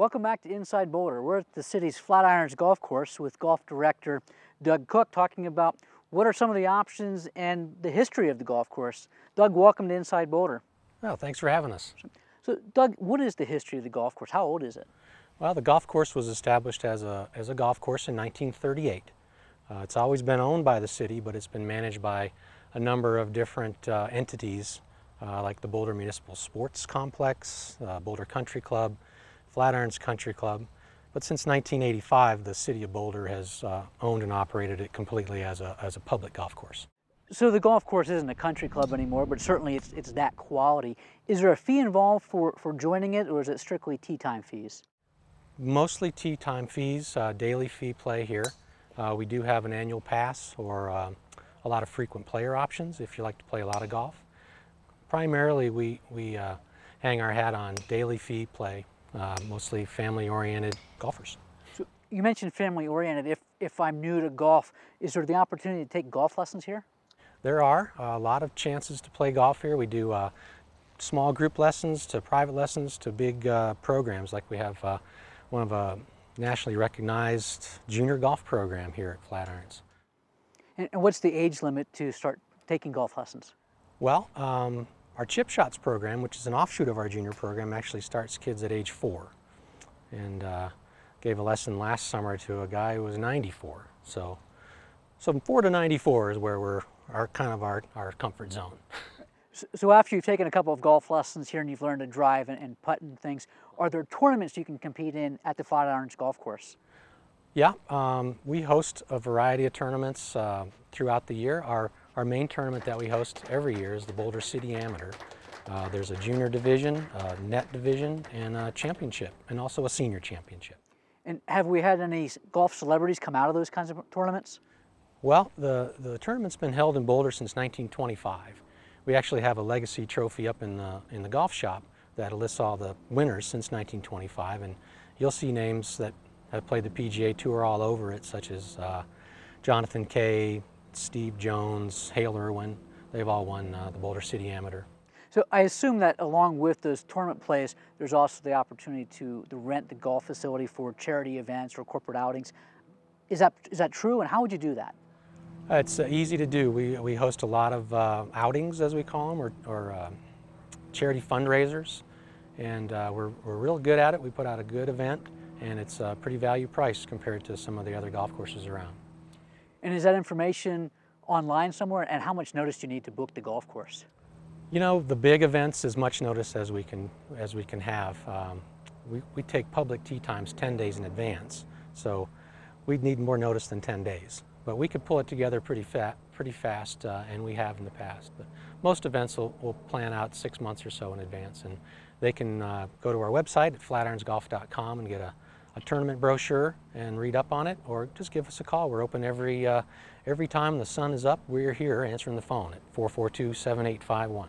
Welcome back to Inside Boulder. We're at the city's Flatirons golf course with golf director Doug Cook talking about what are some of the options and the history of the golf course. Doug, welcome to Inside Boulder. Well, thanks for having us. So Doug, what is the history of the golf course? How old is it? Well, the golf course was established as a golf course in 1938. It's always been owned by the city, but it's been managed by a number of different entities like the Boulder Municipal Sports Complex, Boulder Country Club, Flatirons Country Club. But since 1985, the city of Boulder has owned and operated it completely as a public golf course. So the golf course isn't a country club anymore, but certainly it's that quality. Is there a fee involved for joining it, or is it strictly tee time fees? Mostly tee time fees, daily fee play here. We do have an annual pass or a lot of frequent player options if you like to play a lot of golf. Primarily we hang our hat on daily fee play, mostly family-oriented golfers. So you mentioned family-oriented. If I'm new to golf, is there the opportunity to take golf lessons here? There are a lot of chances to play golf here. We do small group lessons to private lessons to big programs, like we have one of a nationally recognized junior golf program here at Flatirons. And what's the age limit to start taking golf lessons? Well, our Chip Shots program, which is an offshoot of our junior program, actually starts kids at age 4. And gave a lesson last summer to a guy who was 94. So 4 to 94 is where we're our comfort zone. So after you've taken a couple of golf lessons here and you've learned to drive and putt and things, are there tournaments you can compete in at the Flatirons golf course? Yeah, we host a variety of tournaments throughout the year. Our main tournament that we host every year is the Boulder City Amateur. There's a junior division, a net division, and a championship, and also a senior championship. And have we had any golf celebrities come out of those kinds of tournaments? Well, the tournament's been held in Boulder since 1925. We actually have a legacy trophy up in the golf shop that lists all the winners since 1925, and you'll see names that have played the PGA Tour all over it, such as Jonathan Kay, Steve Jones, Hale Irwin. They've all won the Boulder City Amateur. So I assume that along with those tournament plays, there's also the opportunity to rent the golf facility for charity events or corporate outings. Is that true, and how would you do that? It's easy to do. We host a lot of outings, as we call them, or charity fundraisers, and we're real good at it. We put out a good event, and it's pretty value priced compared to some of the other golf courses around. And is that information online somewhere, and how much notice do you need to book the golf course? You know, the big events, as much notice as we can have. We take public tee times 10 days in advance, so we'd need more notice than 10 days. But we could pull it together pretty fast, and we have in the past. But most events will plan out 6 months or so in advance, and they can go to our website at flatironsgolf.com and get a tournament brochure and read up on it, or just give us a call. We're open every time the sun is up. We're here answering the phone at 442-7851.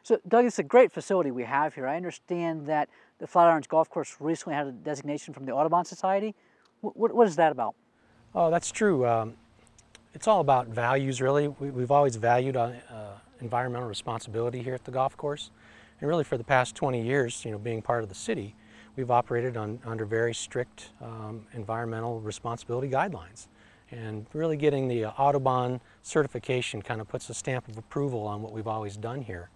So Doug, it's a great facility we have here. I understand that the Flatirons Golf Course recently had a designation from the Audubon Society. What is that about? Oh, that's true. It's all about values, really. We've always valued environmental responsibility here at the golf course. And really for the past 20 years, you know, being part of the city, we've operated under very strict environmental responsibility guidelines. And really getting the Audubon certification kind of puts a stamp of approval on what we've always done here.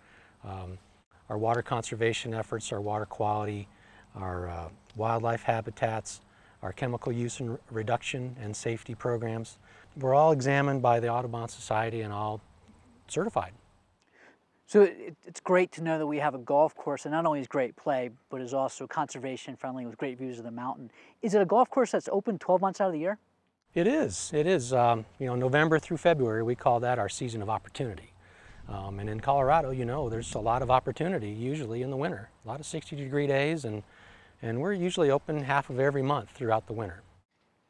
Our water conservation efforts, our water quality, our wildlife habitats, our chemical use and reduction and safety programs. We're all examined by the Audubon Society and all certified. So it's great to know that we have a golf course that not only is great play, but is also conservation friendly with great views of the mountain. Is it a golf course that's open 12 months out of the year? It is. It is. You know, November through February, we call that our season of opportunity. And in Colorado, you know, there's a lot of opportunity usually in the winter. A lot of 60-degree days, and we're usually open half of every month throughout the winter.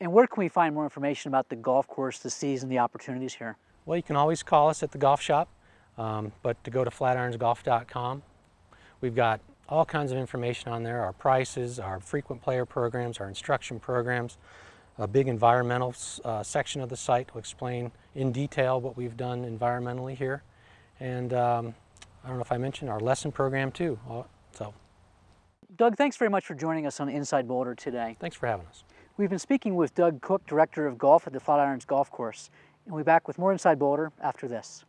And where can we find more information about the golf course, the season, the opportunities here? Well, you can always call us at the golf shop, but to go to flatironsgolf.com, we've got all kinds of information on there, our prices, our frequent player programs, our instruction programs, a big environmental section of the site will explain in detail what we've done environmentally here. And I don't know if I mentioned our lesson program too. Doug, thanks very much for joining us on Inside Boulder today. Thanks for having us. We've been speaking with Doug Cook, Director of Golf at the Flatirons Golf Course, and we'll be back with more Inside Boulder after this.